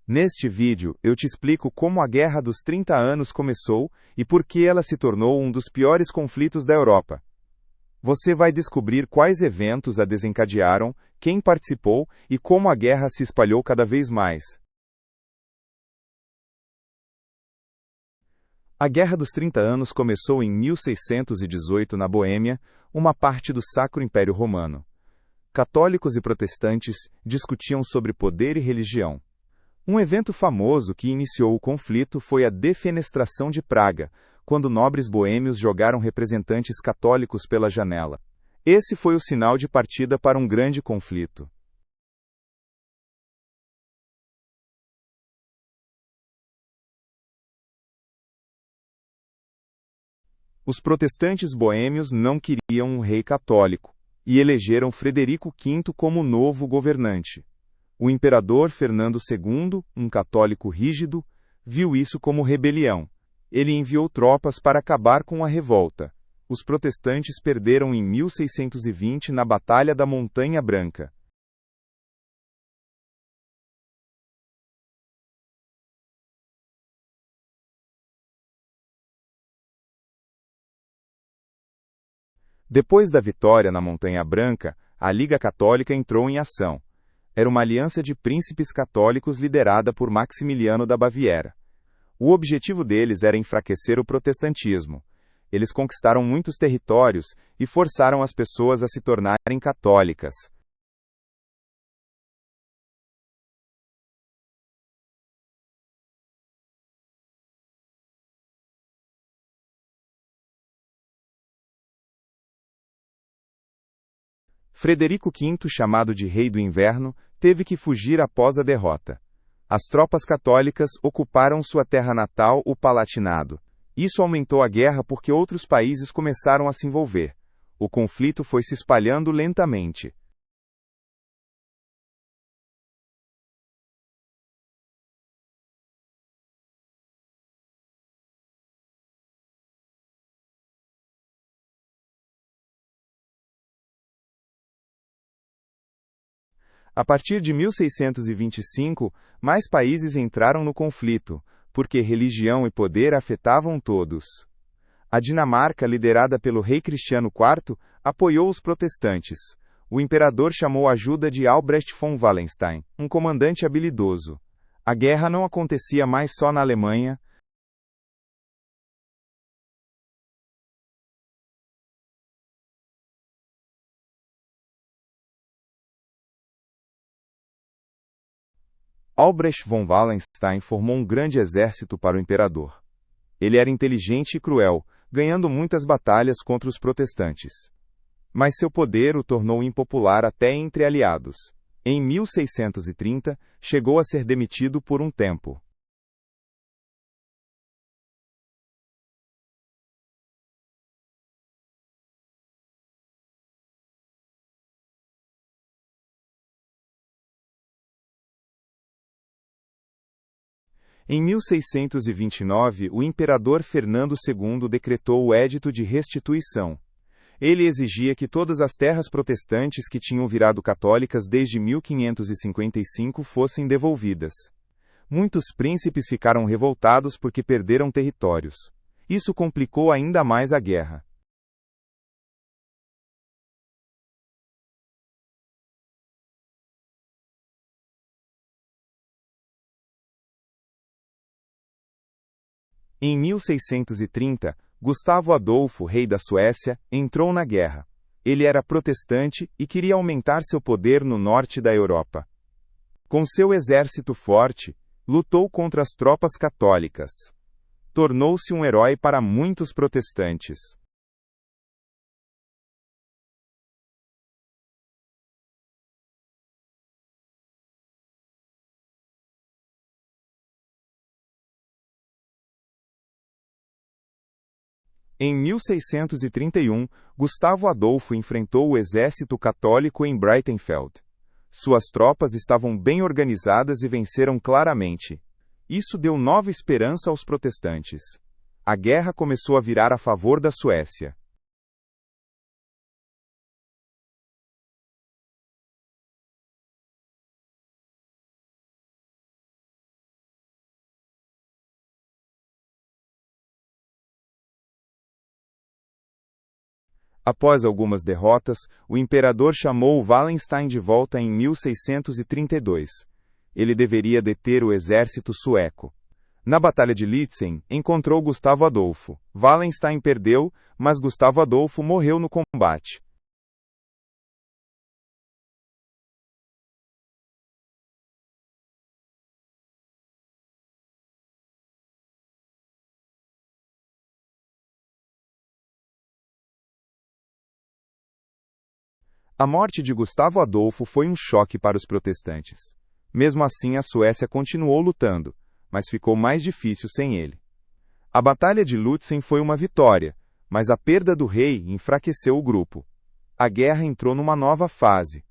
Neste vídeo, eu te explico como a Guerra dos 30 Anos começou e por que ela se tornou um dos piores conflitos da Europa. Você vai descobrir quais eventos a desencadearam, quem participou e como a guerra se espalhou cada vez mais. A Guerra dos 30 Anos começou em 1618 na Boêmia, uma parte do Sacro Império Romano. Católicos e protestantes discutiam sobre poder e religião. Um evento famoso que iniciou o conflito foi a Defenestração de Praga, quando nobres boêmios jogaram representantes católicos pela janela. Esse foi o sinal de partida para um grande conflito. Os protestantes boêmios não queriam um rei católico, e elegeram Frederico V como novo governante. O imperador Fernando II, um católico rígido, viu isso como rebelião. Ele enviou tropas para acabar com a revolta. Os protestantes perderam em 1620 na Batalha da Montanha Branca. Depois da vitória na Montanha Branca, a Liga Católica entrou em ação. Era uma aliança de príncipes católicos liderada por Maximiliano da Baviera. O objetivo deles era enfraquecer o protestantismo. Eles conquistaram muitos territórios e forçaram as pessoas a se tornarem católicas. Frederico V, chamado de Rei do Inverno, teve que fugir após a derrota. As tropas católicas ocuparam sua terra natal, o Palatinado. Isso aumentou a guerra porque outros países começaram a se envolver. O conflito foi se espalhando lentamente. A partir de 1625, mais países entraram no conflito, porque religião e poder afetavam todos. A Dinamarca, liderada pelo rei Cristiano IV, apoiou os protestantes. O imperador chamou a ajuda de Albrecht von Wallenstein, um comandante habilidoso. A guerra não acontecia mais só na Alemanha. Albrecht von Wallenstein formou um grande exército para o imperador. Ele era inteligente e cruel, ganhando muitas batalhas contra os protestantes. Mas seu poder o tornou impopular até entre aliados. Em 1630, chegou a ser demitido por um tempo. Em 1629, o imperador Fernando II decretou o Edito de Restituição. Ele exigia que todas as terras protestantes que tinham virado católicas desde 1555 fossem devolvidas. Muitos príncipes ficaram revoltados porque perderam territórios. Isso complicou ainda mais a guerra. Em 1630, Gustavo Adolfo, rei da Suécia, entrou na guerra. Ele era protestante e queria aumentar seu poder no norte da Europa. Com seu exército forte, lutou contra as tropas católicas. Tornou-se um herói para muitos protestantes. Em 1631, Gustavo Adolfo enfrentou o exército católico em Breitenfeld. Suas tropas estavam bem organizadas e venceram claramente. Isso deu nova esperança aos protestantes. A guerra começou a virar a favor da Suécia. Após algumas derrotas, o imperador chamou Wallenstein de volta em 1632. Ele deveria deter o exército sueco. Na Batalha de Lützen, encontrou Gustavo Adolfo. Wallenstein perdeu, mas Gustavo Adolfo morreu no combate. A morte de Gustavo Adolfo foi um choque para os protestantes. Mesmo assim, a Suécia continuou lutando, mas ficou mais difícil sem ele. A Batalha de Lützen foi uma vitória, mas a perda do rei enfraqueceu o grupo. A guerra entrou numa nova fase.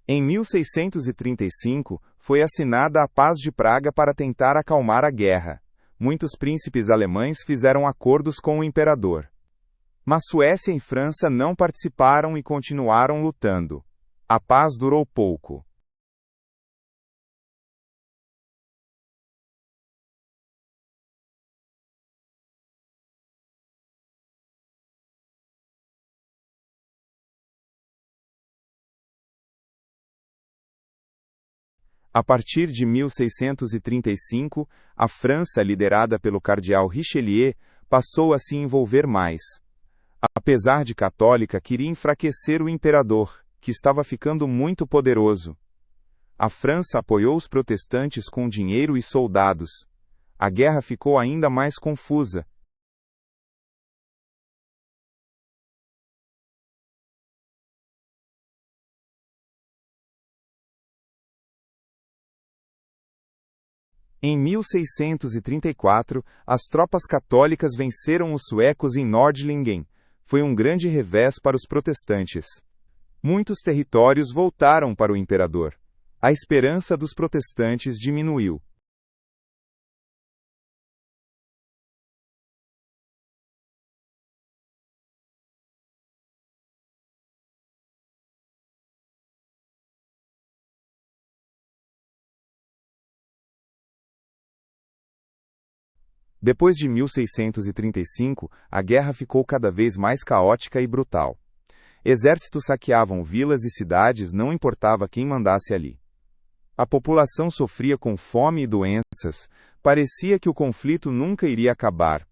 Em 1635, foi assinada a Paz de Praga para tentar acalmar a guerra. Muitos príncipes alemães fizeram acordos com o imperador. Mas Suécia e França não participaram e continuaram lutando. A paz durou pouco. A partir de 1635, a França, liderada pelo cardeal Richelieu, passou a se envolver mais. Apesar de católica, queria enfraquecer o imperador, que estava ficando muito poderoso. A França apoiou os protestantes com dinheiro e soldados. A guerra ficou ainda mais confusa. Em 1634, as tropas católicas venceram os suecos em Nordlingen. Foi um grande revés para os protestantes. Muitos territórios voltaram para o imperador. A esperança dos protestantes diminuiu. Depois de 1635, a guerra ficou cada vez mais caótica e brutal. Exércitos saqueavam vilas e cidades, não importava quem mandasse ali. A população sofria com fome e doenças, parecia que o conflito nunca iria acabar.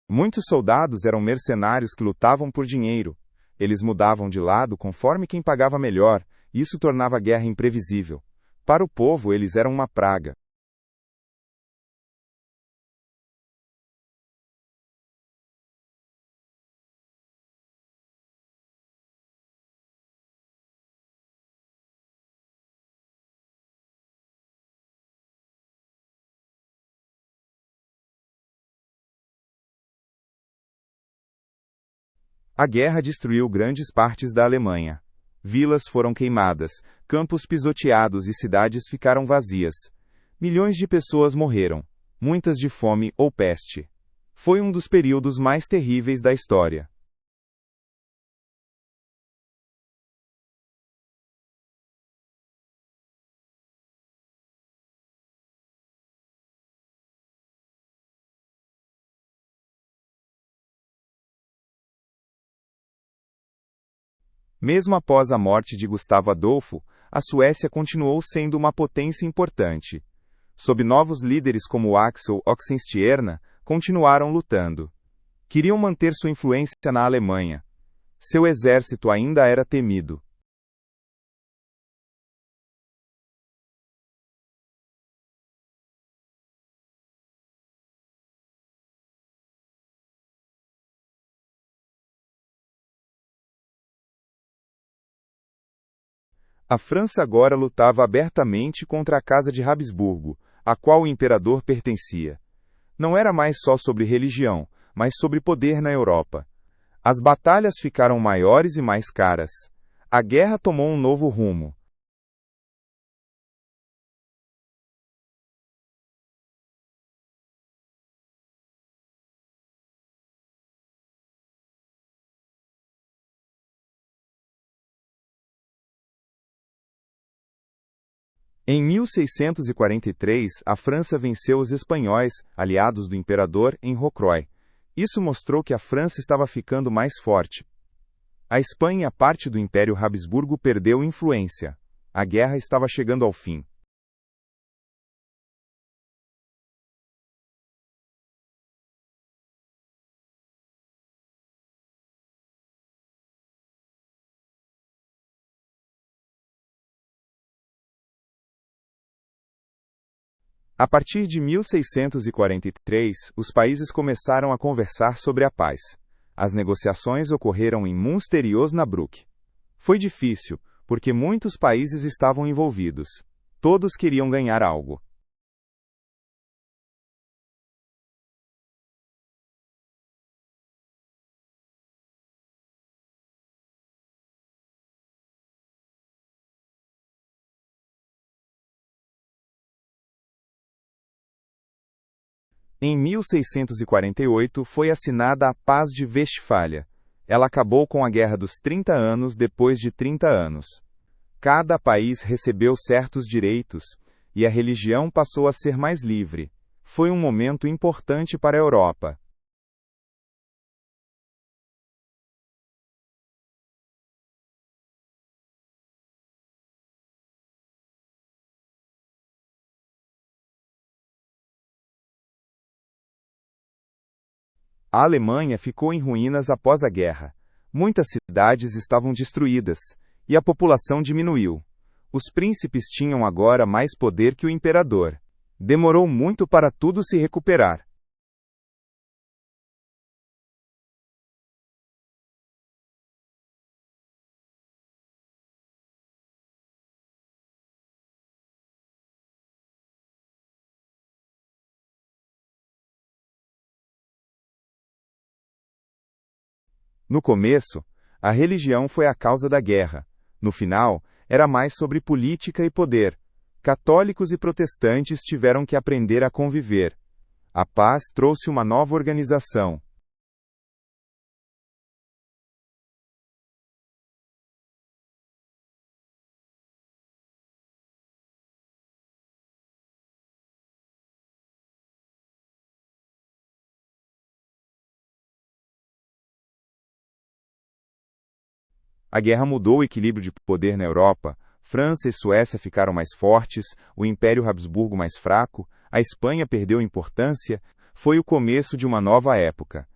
Muitos soldados eram mercenários que lutavam por dinheiro. Eles mudavam de lado conforme quem pagava melhor, e isso tornava a guerra imprevisível. Para o povo, eles eram uma praga. A guerra destruiu grandes partes da Alemanha. Vilas foram queimadas, campos pisoteados e cidades ficaram vazias. Milhões de pessoas morreram, muitas de fome ou peste. Foi um dos períodos mais terríveis da história. Mesmo após a morte de Gustavo Adolfo, a Suécia continuou sendo uma potência importante. Sob novos líderes como Axel Oxenstierna, continuaram lutando. Queriam manter sua influência na Alemanha. Seu exército ainda era temido. A França agora lutava abertamente contra a Casa de Habsburgo, a qual o imperador pertencia. Não era mais só sobre religião, mas sobre poder na Europa. As batalhas ficaram maiores e mais caras. A guerra tomou um novo rumo. Em 1643, a França venceu os espanhóis, aliados do imperador, em Rocroi. Isso mostrou que a França estava ficando mais forte. A Espanha, parte do Império Habsburgo, perdeu influência. A guerra estava chegando ao fim. A partir de 1643, os países começaram a conversar sobre a paz. As negociações ocorreram em Münster e Osnabrück. Foi difícil, porque muitos países estavam envolvidos. Todos queriam ganhar algo. Em 1648 foi assinada a Paz de Westfália. Ela acabou com a Guerra dos 30 Anos depois de 30 anos. Cada país recebeu certos direitos, e a religião passou a ser mais livre. Foi um momento importante para a Europa. A Alemanha ficou em ruínas após a guerra. Muitas cidades estavam destruídas, e a população diminuiu. Os príncipes tinham agora mais poder que o imperador. Demorou muito para tudo se recuperar. No começo, a religião foi a causa da guerra. No final, era mais sobre política e poder. Católicos e protestantes tiveram que aprender a conviver. A paz trouxe uma nova organização. A guerra mudou o equilíbrio de poder na Europa. França e Suécia ficaram mais fortes, o Império Habsburgo mais fraco, a Espanha perdeu importância. Foi o começo de uma nova época.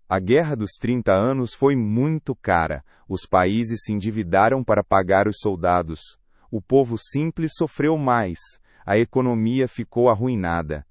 A Guerra dos 30 Anos foi muito cara. Os países se endividaram para pagar os soldados. O povo simples sofreu mais. A economia ficou arruinada.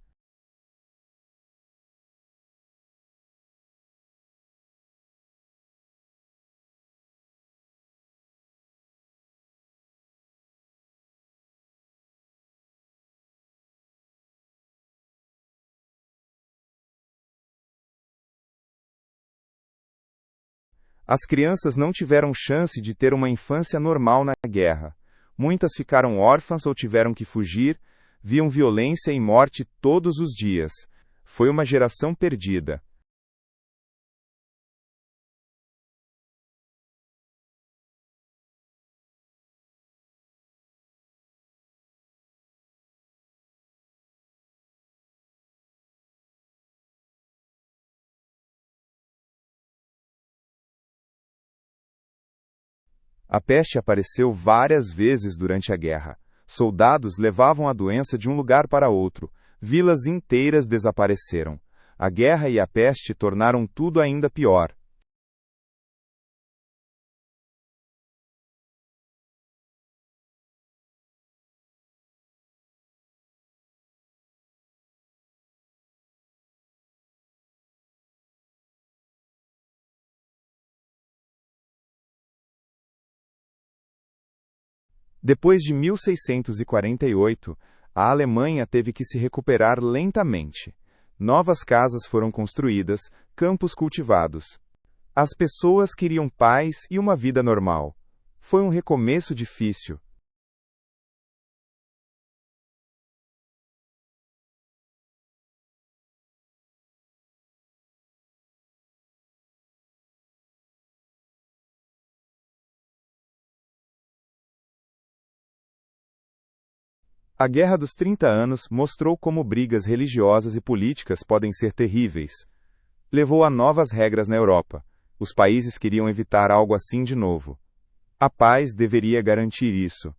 As crianças não tiveram chance de ter uma infância normal na guerra. Muitas ficaram órfãs ou tiveram que fugir, viam violência e morte todos os dias. Foi uma geração perdida. A peste apareceu várias vezes durante a guerra. Soldados levavam a doença de um lugar para outro. Vilas inteiras desapareceram. A guerra e a peste tornaram tudo ainda pior. Depois de 1648, a Alemanha teve que se recuperar lentamente. Novas casas foram construídas, campos cultivados. As pessoas queriam paz e uma vida normal. Foi um recomeço difícil. A Guerra dos 30 Anos mostrou como brigas religiosas e políticas podem ser terríveis. Levou a novas regras na Europa. Os países queriam evitar algo assim de novo. A paz deveria garantir isso.